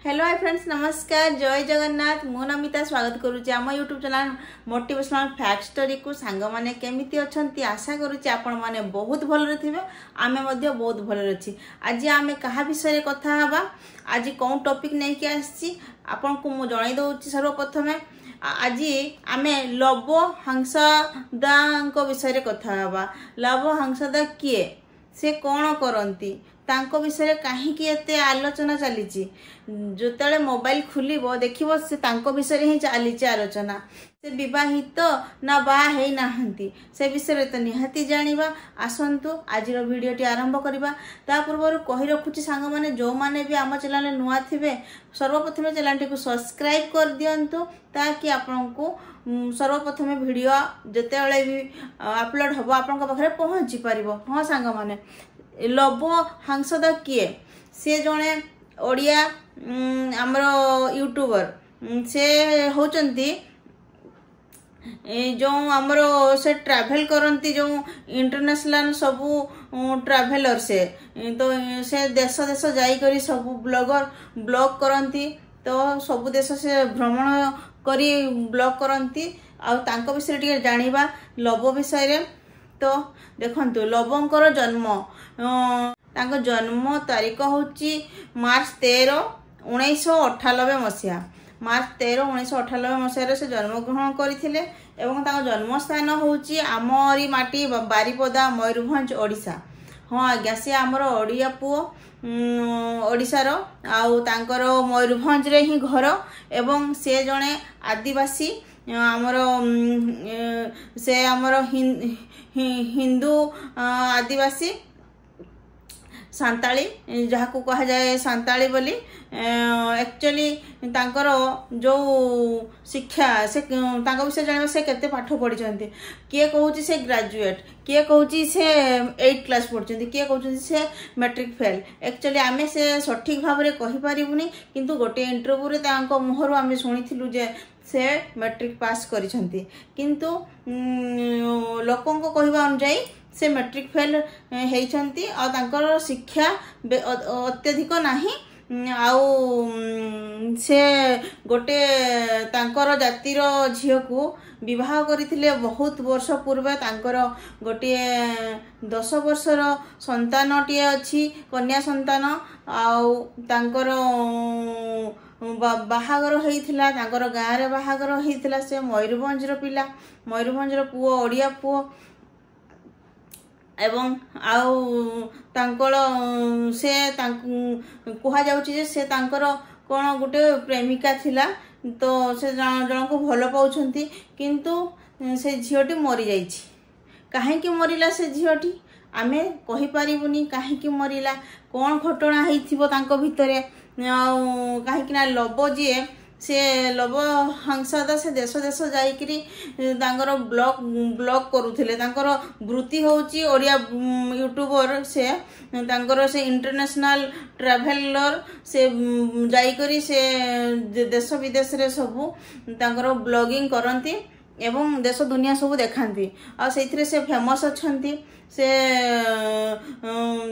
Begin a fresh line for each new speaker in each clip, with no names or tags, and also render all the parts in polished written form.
Hello hi friends, नमस्कार, जय जगन्नाथ। मु नमिता स्वागत करुच्ची आम YouTube channel motivational fact story को। सांग माने केमिति अछंती, आशा करुच्ची आपण माने बहुत भल थिबे। आमे मध्य बहुत भल अछि। आज आमे कहा विषय कथा हबा, आज कोन टॉपिक नै के आछि आपण को मु जणाई दउची। सर्वप्रथमे आज आमे लव हंसदा विषय कथा हबा। लव हंसदा किए, से कौन करती, तांको विषय कहीं एते आलोचना चली। जो मोबाइल खुलिबो देखिबो से तांको विषय ही चली आलोचना। से विवाहित ना बाहा है नाहंती, से विषय तो निहाती जानिबा। आसंतु आज वीडियोटी आरंभ करिबा। ता पूर्व कहि रखुची सांग माने जो माने भी आम चैनल नुआ थिबे सर्वप्रथम चैनल को सब्सक्राइब कर दियंतु, ताकि आपनको सर्वप्रथम वीडियो जते भी अपलोड हबो आपन पाखरे पहुंची पारिबो। हाँ सांग माने, लव हंसदा किए, से जने ओडिया आमर यूट्यूबर, से होचंती जो आमर से ट्रैवल करती, जो इंटरनेशनल सबू ट्रैवलर से तो से देश देश जाई सबू ब्लॉग करती। तो सबू देश से भ्रमण करी ब्लॉग करती। आ विषय टे जानिबा लव विषय। तो देखंतु लवंकर जन्म, तांको जन्म तारीख होची मार्च 13, 1998 मसीहा। मार्च 13, 1998 मसीह से जन्मग्रहण करथिले एवं तांको जन्म स्थान होची आमरी माटी बारिपदा, मयूरभंज, ओडिशा। हाँ आज्ञा, सी आमर ओडिया पुओ, ओडिशार। आउ तांकर मयूरभंज रे ही घर एवं से जने आदिवासी आमर से आमर हिंदू आदिवासी सांताली, जहाँ को कहा जाए सांताली बोली। एक्चुअली तांकर जो शिक्षा से तांको विषय जानिबा, से केते पाठ पढ़ी, किए कहूची से ग्रेजुएट, किए कहूची से 8 क्लास पढ़ी, किए कहूची से मैट्रिक फेल। एक्चुअली आमे से सठिक भाव में कहि पारिबुनी, किंतु गोटे इंटरव्यू रे तांको मुहरु आमे सुनिथिलु जे से मैट्रिक पास करिसंती, किंतु लोकंको कहिबा अनुसार से मैट्रिक फेल हेइछंती। आ तांकर शिक्षा अत्यधिक नाही। आउ से गोटे तांकर जातिर झियो को विवाह करथिले बहुत वर्ष पूर्व। तांकर गोटे 10 वर्षर संतानटी अछि, कन्या संतान। आउ तांकर बाहागर होइथिला, तांकर गाँ रे बाहागर होइथिला। से मयूरभंज रो पिला, मयूरभंज रो पुओ, ओडिया पुओ। एवं आउ तांकर से कहा जाउची जे से तांकर कोन गुटे प्रेमिका थिला। तो से जन को भल पाउछंती, किंतु से झियोटी मरी जाइछि। काहे कि मरिला से झियोटी आमे कहि पारिबुनी, काहे कि मरिला, कोन घटना हेइथिबो तांको भितरे। काहे कि ना लव जे से लव हंसदा से देश देश जाइकरी तांकर ब्लॉग करूथिले। तांकर वृत्ति होची ओडिया यूट्यूबर। से तांकर से इंटरनेशनल ट्रैवलर से जाइकरी से देश विदेश रे सबू तांकर ब्लॉगिंग करती एवं देश दुनिया सब देखाती। आ सेथिरे से फेमस अछंती। से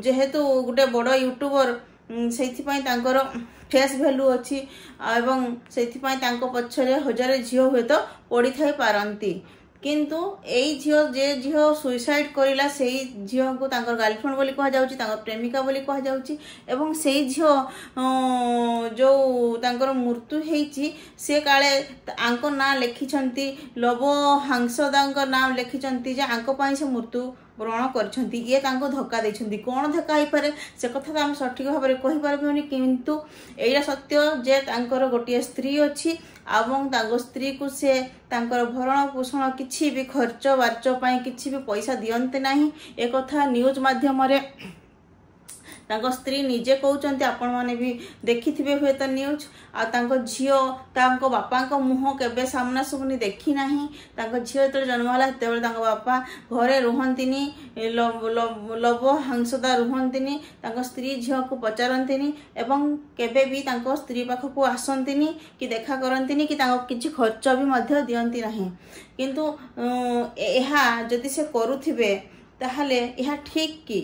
जेहेतु गोटे बड़ यूट्यूबर, सेथिपाई तांकर फेस वैल्यू अच्छी एवं सेथिपाई तांको पछरे हजार झियो हुए तो पड़ी थाई पारंती। किंतु एई झियो जे झियो सुइसाइड करिला, सेई झियो को तांकर गर्लफ्रेंड बोली कहा जाउची, तांकर प्रेमिका बोली कहा जाउची। एवं सेई झियो जो तांकर मृत्यु हेइची, से काले आंको ना लिखिछंती, लव हंसदांकर नाम लिखिछंती जे आंको पाई से मृत्यु वरण करछंती। ये तांको धक्का देछंती। कोन धक्का होई पारे से कथा हम सठिक भाव में कहि पारबोनी, किंतु एइरा सत्य जे तांकर गोटे स्त्री अछि एवं तांको स्त्री को से तांकर भरण पोषण किछि भी खर्च बार्च पई किछि भी पैसा दियंते नाही। ए कथा न्यूज माध्यम रे तांको स्त्री निजे कहउचंती, आपण माने भी देखिथिबे हुए तो न्यूज। आ तांको झियो तांको बापा को मुह केबे सामना सुबनी देखी नाही। तांको झियो तो जन्म होला तेबे तांको बापा घरे रुहंतिनी, लव हंसदा रुहंतिनी। तांको स्त्री झियो को पचारंतिनी एवं केबे भी तांको स्त्री पाख को आसंतिनी कि देखा करंतिनी, कि तांको किछि खर्च भी मध्य दियंती नाही। किंतु एहा जदि से करूथिबे ताहाले एहा ठीक कि,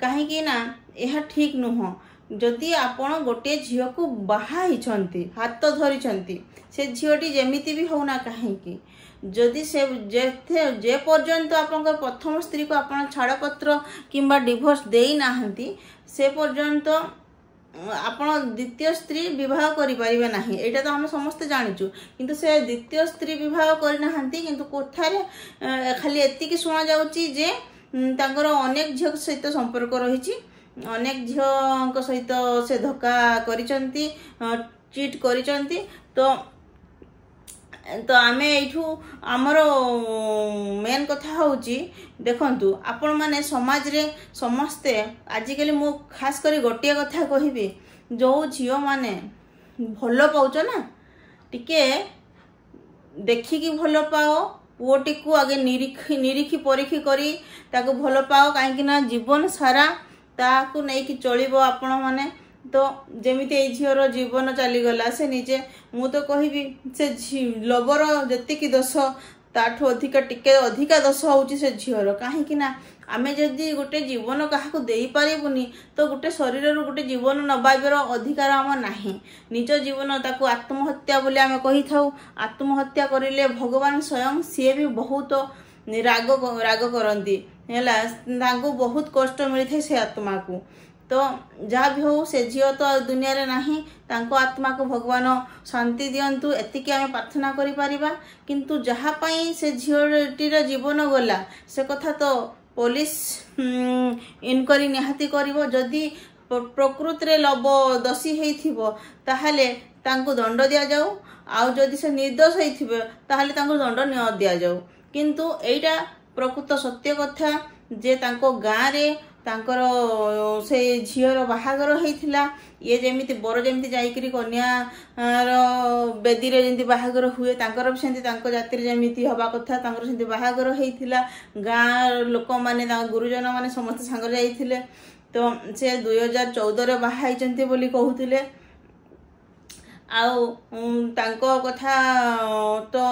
कहीं ना यह ठीक नुह। जदि आपण गोटे झील को बाहाई हाथ धरी से झीटी जमीती भी होना कहीं जदि से जे पर्यंत आपण प्रथम स्त्री को आपण छाड़पत्र किंबा डिवोर्स देना से पर्यंत आपण द्वितीय स्त्री विवाह करें ना यहाँ तो आम समस्ते जाचु किंतु से द्वितीय स्त्री विवाह करना किंतु कोठारे खाली एतिकी शुणा जाउची जे अनेक झील सहित संपर्क रही अनेक झील सहित से धक्का करिसंती चीट करिसंती तो आम यू आमर मेन कथा हूँ देखु आपण मैंने समाज रे समस्ते आजिकल मु खास करी गोटे कथा कहबी जो झील माने भल पाउच ना टिके देखिकी भल पाओ पुओटी को आगे निरीखी परीखी करी ताको भल पाओ कहीं जीवन सारा ताकू नहीं कि चलिबो आपण माने तो जमीती झीर जीवन चलीगला से निजे मु तो कहबी से लवर जी दोष ताठू अधिका टिके अधिका दोष होची से झीर कहीं आमे जदि गोटे जीवन क्या दे पारिबुनी तो गोटे शरीर गोटे जीवन नबाइबर अधिकार आम नाही निज जीवन ताकू आत्महत्या बोली आमे कही थाउ आत्महत्या करिले भगवान स्वयं सी भी बहुत राग करती है बहुत कष्ट मिलता है से आत्मा को तो जहाँ भी हो से झील तो दुनिया रे नहीं तांको आत्मा को भगवान शांति दियंतु एतिकी आमे प्रार्थना करि परिबा किंतु जहाँ पाई से झीलटीर जीवन गला से कथा तो पुलिस इनक्वारी निहाती करिवो जदि प्रकृत रे लब दोषी हेइथिबो ताहाले तांको दंड दिया जाऊ आउ जदि से निर्दोष हेइथिबो ताहाले तांको दंड न दिया जाऊ किंतु एटा प्रकृत सत्य कथा जे तांको गाँ रे तांकर से झीर बाहागर होइथिला ये जेमिति बर जेमिति जाइकरी कन्यार बेदी रे जेमिति बाहागर हुए तांकर भी सेंति तांको जाति रे जेमिति हबा कथा तांकर सेंति बाहागर होइथिला गाँ लोक माने गुरुजन माने समस्त सांगर जाइथिले तो से 2014 रे बाहाइचंती बोली कहउथिले आउ तांको कथा तो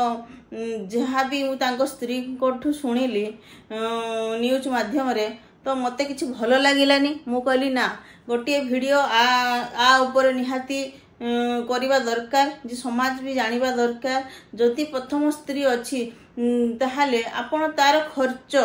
जहाँ भी तांको स्त्री कोठू सुनिली न्यूज माध्यम रे तो मते किसी भल लगिलानी मु कहली ना गोटे वीडियो आ ऊपर निहाती करवा दरकार जे समाज भी जानिबा दरकार जदि प्रथम स्त्री अच्छी ताहाले आपण तार खर्च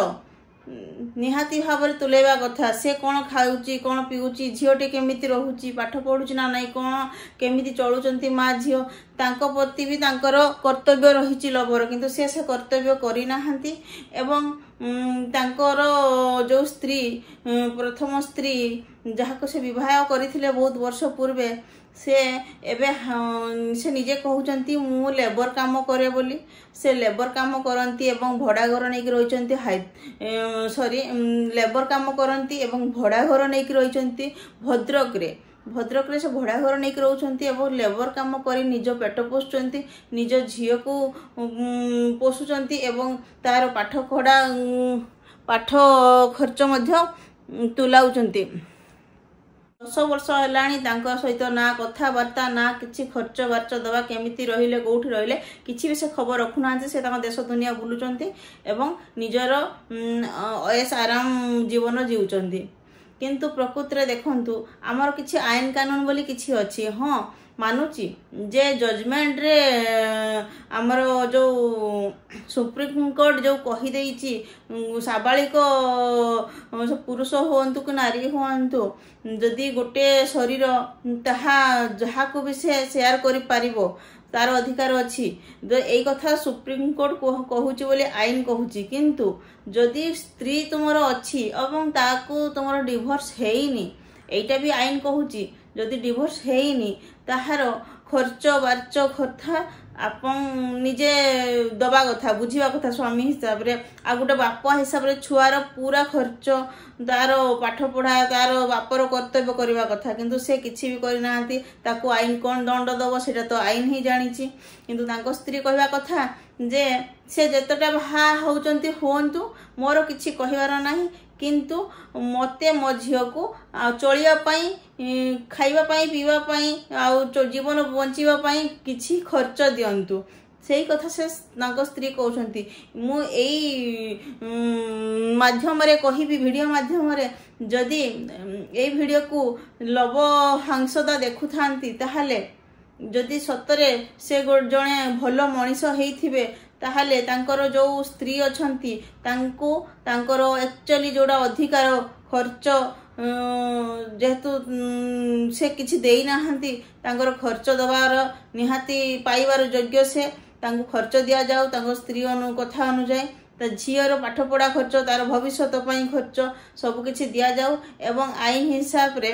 निहाती भाव में तुलेबा कथा से कौन खाऊची कौन पीऊची झीलटे केमिति रहूची पाठ पढ़ुची ना नहीं कौन केमिति चलुचंती माँ झील तांको प्रति भी तांकर कर्तव्य रही लवर किंतु से कर्तव्य करी नाहांती एवं तांकर जो स्त्री प्रथम स्त्री जहाँ को से विवाह करथिले बहुत वर्ष पूर्वे से एबे से निजे कहउचंती मु लेबर काम करे बोली से लेबर काम करती एवं भड़ा घर नहीं रही सॉरी लेबर काम करती एवं भड़ा घर नहीं रही भद्रक रे से भड़ा घर नहीं रोचंती एवं लेबर काम करी निज पेट पोषुचंती निज झील को पोषुचंती एवं तार पाठ खर्च मध्य तुलाउचंती 10 वर्ष हेलाणी तांको सहित ना कथबार्ता ना किसी खर्च बार्च दवा केमिति रहिले कोठी रहिले किछि भी से खबर रखुना से देश दुनिया बुलुचंती एवं निजर ऐश आराम जीवन जीउचंती किंतु प्रकृत रे देखंतु आमर किछि आईन कानून बोली किछि अछि हाँ मानुची जे जजमेंट रे आमर जो सुप्रीम कोर्ट जो कही देइछि साबालिक पुरुष होंतु कि नारी होंतु जदि गोटे शरीर ताहा जहा को भी से शेयर करि पारिबो तार अधिकार अच्छी यही कथा सुप्रीम कोर्ट कहूची बोली आईन कहूची किंतु जदि स्त्री तुमर अच्छी एवं ताकू तुमर डिवोर्स हेइनी एटा भी आईन कहूची जदि डिवोर्स हेइनी ताहार खर्च बार्च कथा आपण निजे दबा कथा बुझीबा कथा स्वामी हिसाब रे आ गोटे बापा हिसाब रे छुआर पूरा खर्च तार पाठ पढ़ा तार बापर कर्तव्य करवा कथा किंतु से किछि भी करि नांती ताको आईन कोन दंड दबो सेटा तो आईन ही जानिछि किंतु तांको स्त्री कहवा कथा जे से जतटा बाहा होउचंती होंतु मोर किछि कहिवार नाही किंतु मते मो झील को चलिया खाइबा पीवा जीवन बंचिबा किछि खर्च दियंतु सेही कथा से स्त्री कहते मु माध्यम कहबी वीडियो माध्यम जदि ए वीडियो को लव हंसदा देखु थांती ताहाले जदि सतरे से जड़े भल मनीष होइथिबे ताहाले तांकर जो स्त्री अछंती तांको तांकर एक्चुअली जोड़ा अधिकार खर्च जेहेतु से किछि देई नाहंती तांकर खर्च दबार निहाती पाइबार योग्य से तांको खर्च दिया जाऊ तांको स्त्री कथा अनुसार ता झीर पाठ पढ़ा खर्च तार भविष्य खर्च सब किछि दिया जाऊ एवं आईन हिसाब रे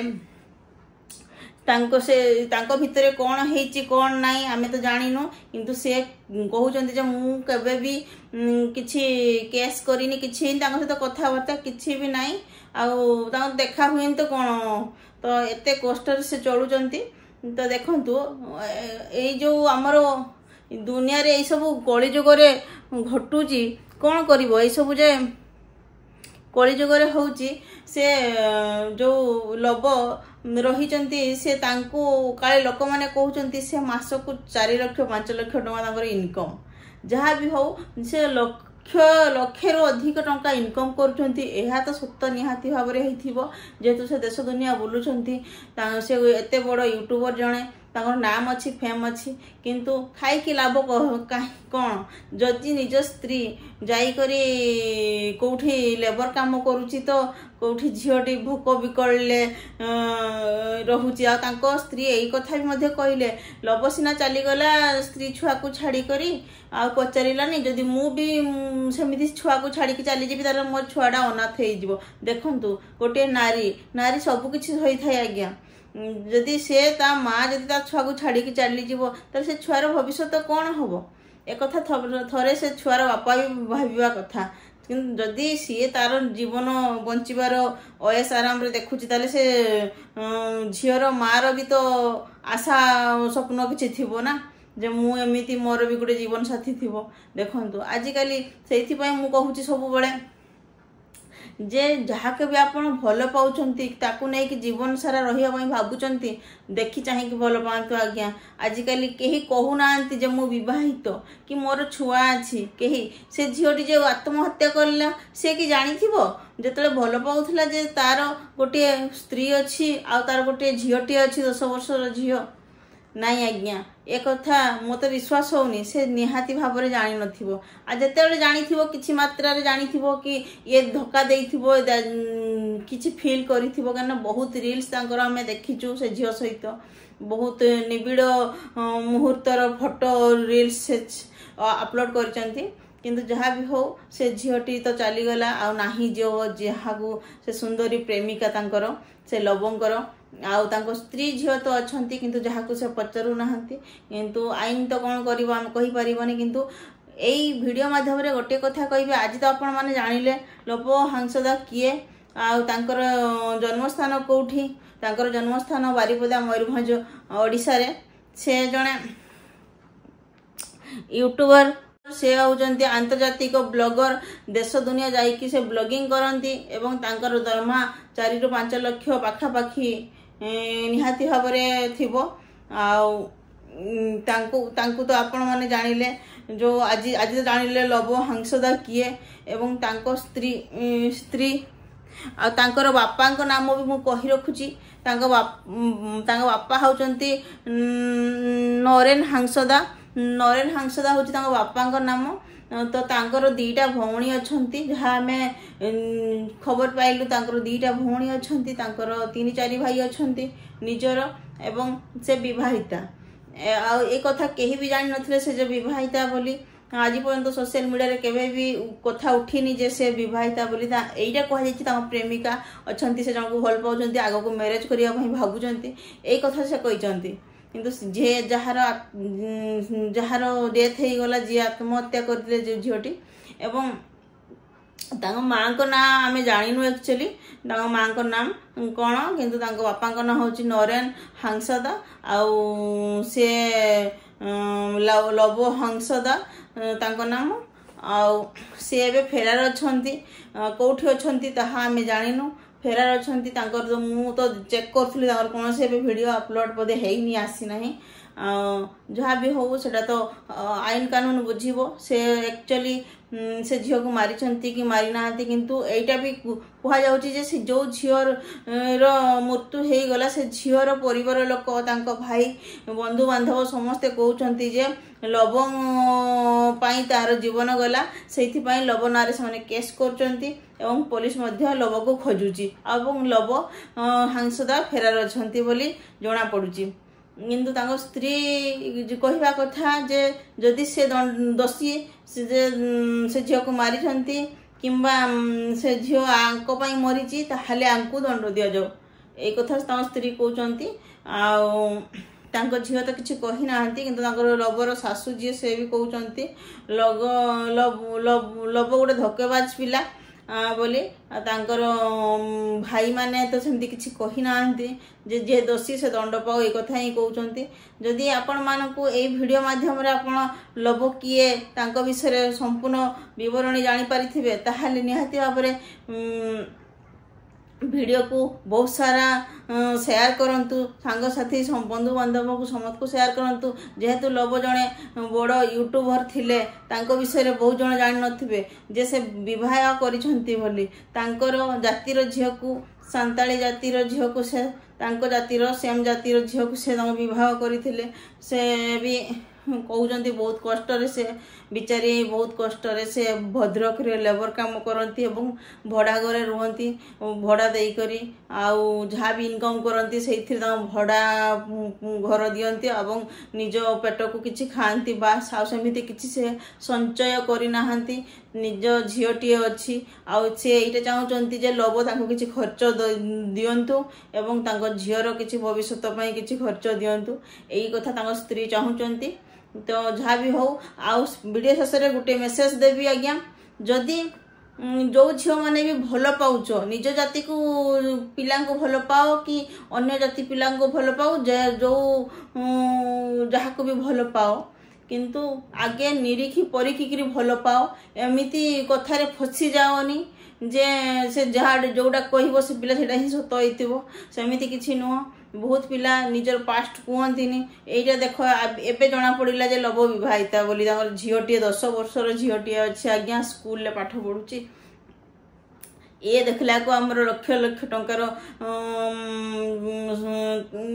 तांको भितरे कौन हेची कौन नाई आमे तो जानिनु किंतु से कहउचंती जे मु केबे भी किछि केस करिनी किछि तांको सहित कथाबार्ता किछि भी नाई आउ तांको देखा हुइन तो कौन तो एते कष्ट से चलुचंती। तो देखंतु ए जो हमर दुनिया रे ए सब कली जुग रे घटुची कौन करिवो ए सब जे कली जुग रे होउची से जो लव रही से तांको काले लोक माने कहउचंती से मास को 4 लाख 5 लाख टका तांकर इनकम जहाँ भी हो से लक्ष रु अधिक टंका इनकम करुचंती एहा तो सत्य निहाती भाव रे हेथिबो जेतु से देश दुनिया बुलुचंती से एते बड़ यूट्यूबर जणे तांकर नाम अच्छी फेम अच्छी किंतु खाई कि लाभ कौन जदि निज स्त्री जाई करी कोठी लेबर काम करुची तो कोठी झीटी भोक बिकले रहुची आ तांको स्त्री एई कथा भी मध्य कहले लव सिना चलीगला स्त्री छुआ को छाड़ी करी आ पचारानी जदि मु भी सेमिति छुआ को छाड़ी चली जी तार मोर छुआटा अनाथ हो देखंतु गोटे नारी नारी सब किछि होई थाए आज्ञा जदि से ता माँ जदि ता छुआ को छाड़ी चली जीवो तार से छुआर भविष्य कौन हम एक थरे से छुआर बापा भी भाविबा कथा किंतु जदि सी तार जीवन बंचीबार अयस आराम रे देखुची ताले से झीर मार भी तो आशा स्वप्न किछि थिबो ना जे मु एमिति मोर भी गोटे जीवन साथी थिबो देखंतु आजिकाली सेथि पय मु कहूची सब बेले जे जहाँ के भी आपण भल पाउछंती ताकू नहीं कि जीवन सारा रहिया पई भाबुचंती देखि चाहि कि भल पांतु आज्ञा आजिकाली केही कहू नांती जे मु विवाहित कि मोर छुआ अछि केही से झियोटी जे आत्महत्या करला से कि जानिथिबो जेतले भल पाउथला जे तार गोटे स्त्री अछि आ तार गोटे झियोटी अछि 10 वर्षर झियो नाई आज्ञा एक कथा मते विश्वास होनी से निहाती भाव रे जानि नथिबो आ जेतेबेले जानिथिबो किछि मात्रा रे जानिथिबो कि ये धोखा देइथिबो किछि फील करिथिबो कारण बहुत रील्स तांकर हमें देखिचु से झियो सहित बहुत निबिड़ मुहूर्तर फोटो रील्स अपलोड करचंती किंतु जहाँ भी हो से झीटी तो चलीगला आ नाही जो जहाँ से सुंदरी प्रेमिका तांकर से लवंकर आउ तांको स्त्री झील तो अच्छी किंतु जहाँ को से पचारू नाहंती किंतु आईन तो कौन कर कहि परिबनी किंतु एई वीडियो माध्यम रे गोटे कथा कहबे आज तो आपण माने जानिले लव हंसदा किए आउ तांकर जन्मस्थान कोठी तांकर जन्मस्थान बारिपदा मयूरभंज ओडिसा रे से जणे यूट्यूबर से होउचंती आंतर्जातिक ब्लॉगर देश दुनिया जाइकी से ब्लॉगिंग करंती एवं तांकर दरमा 4 ରୁ 5 लाख पाखा पाखी निहाती भाव रे थिबो आउ तांकु तो आपण माने जानिले जो आज तो जानिले लव हंसदा किए एवं तांको स्त्री आ तांकर बापांको नाम भी मु कहि रखुची तांको बापा होउचंती नरेन हंसदा होची तांको बापांको नाम तो तांकर 2टा भौणी अछंती जहाँ हमें खबर पाइलु तांकर 2टा भौणी अछंती तांकर 3-4 भाई अछंती निजर एवं से विवाहिता आ ए कथा केही भी जानि नथिले से जे विवाहिता बोली आज पर्यंत सोशल मीडिया रे केबे भी कथा उठिनी जे से विवाहिता बोली एइटा कह जायछि तांको प्रेमिका अछंती से जनको भल पाउछंती आगो को मैरिज करिया भई भाबुचंती ए कथा से कहिचंती किंतु जे जहार डेथ हो गला जी आत्महत्या करते जो झीटी एवं तांको माँ को ना आमे जानिनु एक्चुअली तांको माँ को नाम कौन किंतु तांको बापा को ना होची नरेन हंसदा आउ से लव हंसदा तांको नाम आउ से एबे फेरार अछंती कोठी अछंती ताहा आमे जानिनु फेरार अछंती तांकर तो मु तो चेक करथुली तांकर कोनसे एबे वीडियो अपलोड पदे हेइनी आसी नाही जहाँ भी हो सेटा तो आईन कानून बुझीबो से एक्चुअली से झील को मारी कि मारी ना किंतु एटा भी कह जाउची जे से जो झील मृत्यु हो गला से झील परिवार लोक तांको भाई बंधु बांधव समस्ते कहउचंती जे लव पाई तार जीवन गला सेथि पाई लव नारे से केस करचंती एवं पुलिस मध्य लव को खोजुची एवं लव हांसदा फेरार अछंती बोली जणा पडुची किंतु तांको स्त्री कहवा कथा जे जदि से दोषी से झील को मारी किंबा से झील आंको पाई मरीची ताहले आंको दंड दिया जाओ ए कथा तांको स्त्री कहउचंती तांको झील तो किसी कही ना किंतु तांकर लवर सासू जी से भी कहउचंती लव गोटे धक्केबाज पिला बोली तांकर भाई माने तो सेमती किसी कही ना जे दोषी से दंड पाओ एक कथा ही कहउचंती जदि आपण मानकु ए वीडियो माध्यम रे आपण लव किए तांको विषय संपूर्ण विवरणी जानि पारिथिबे ताहाले निहाती भाबरे वीडियो को बहुत सारा शेयर करंतु सांग साथी बंधु बांधव को समस्त को शेयर करंतु जेहेतु लव जने बड़ यूट्यूबर थिले तांको विषय रे बहुत जण जानि नथिबे जे से विवाह करिसंती बोली तांकर जातिर झियो को सांताली जातिर झियो को से तांको जातिर सेम जातिर झियो को से विवाह करिथिले से भी कहउचंती बहुत कष्ट रे से बिचारी बहुत कष्ट रे से भद्रक रे लेबर काम करती एवं भड़ा घरे रुहंती भड़ा देई करी आउ जहाँ भी इनकम करती से भड़ा घर दियंती एवं निज पेट को किछि खांती बास आ सेमिति किछि से संचय करि नाहंती निज झीलटी अच्छी आउ से एटा चाहूचंती जे लव तांको किछि खर्च दियंतु एवं तांको झीयर किछि भविष्यत पई किछि खर्च दियंतु एई कथा तांको स्त्री चाहूचंती तो जहाँ भी हो आउ वीडियो शेष में गोटे मेसेज देवी आज्ञा जदि जो झील मैंने भी भल पाउच निज जाति को पिला को भल पाओ कि अन्य जाति पिला को भल पाओ जो जहाँ को भी भल पाओ किंतु आगे निरीखी परीक्षिक भल पाओ एमती कथार फसी जाओनी जे से जहाँ जोटा कह से पिला से ही सत हो सेमती किसी नुह बहुत पिला निजर पास्ट कहती एटा देख एबे जना पड़ा जे लव विवाहिता बोली झीलटे 10 वर्षर झीलटे अच्छी आज्ञा स्कूल ले पाठ पढ़ुची ये देखला को आमर लक्ष लक्ष टंकार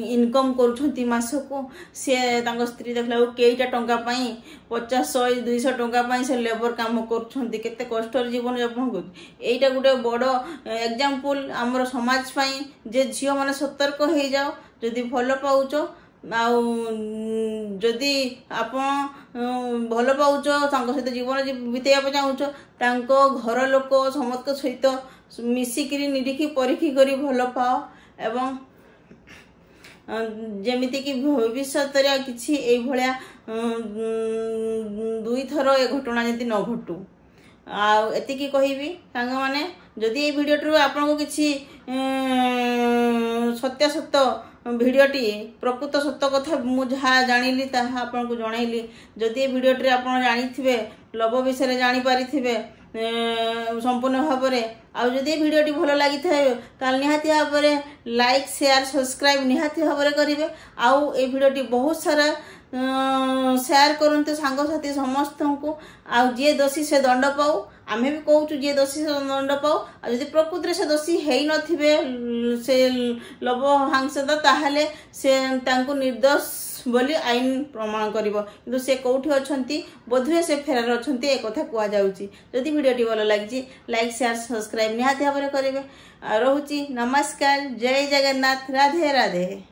इनकम करुछंती मास को से तांको स्त्री देखला को केईटा टंका पाई 50 100 200 टंका पाई से लेबर काम करुछंती केते कष्टर जीवन यापन कर एटा गुटे बड़ एग्जांपल आमर समाज पाई जे झियो माने सतर्क हो जाओ जदि भल पाउच जदि आपण भल पाउच सहित जीवन बितेया चाहूच तांको घर लोक समस्त सहित मिसिकी निरीखी परीक्षी करी भल पाओ एवं जेमिति कि भविष्य किसी एभलिया 2 थर ए घटना जदि न घटू आती कहबी सांग माने जदि ये वीडियो आपन को किसी सत्य सत्य भिडियोटी प्रकृत सत्य कथा मुझे जानी आपन को जनइली जदि भिडियोटी आपन जानी लव विषय जानीपारे संपूर्ण भाव में आदि भिडियोटी भल लगी था निहाती भाव में लाइक शेयर सब्सक्राइब निहाती भाव में करेंगे आउ ए भिडियोटी बहुत सारा शेयर करते सांगसाथी समस्त को जी दोषी से दंड पाऊ आम भी कहूँ जी दोषी से दंड पाऊ आदि प्रकृति से दोषी है नथिबे से लव हांसदा ताहले से तांको निर्दोष बोली आईन प्रमाण करिवो किंतु से कोठी अछंती बोधवे से फेरार अछंती ए कथा कुआ जाउची जदि वीडियोटी भल लागी लाइक शेयर सब्सक्राइब निहाती भाव में करेंगे रहूची नमस्कार जय जगन्नाथ राधे राधे।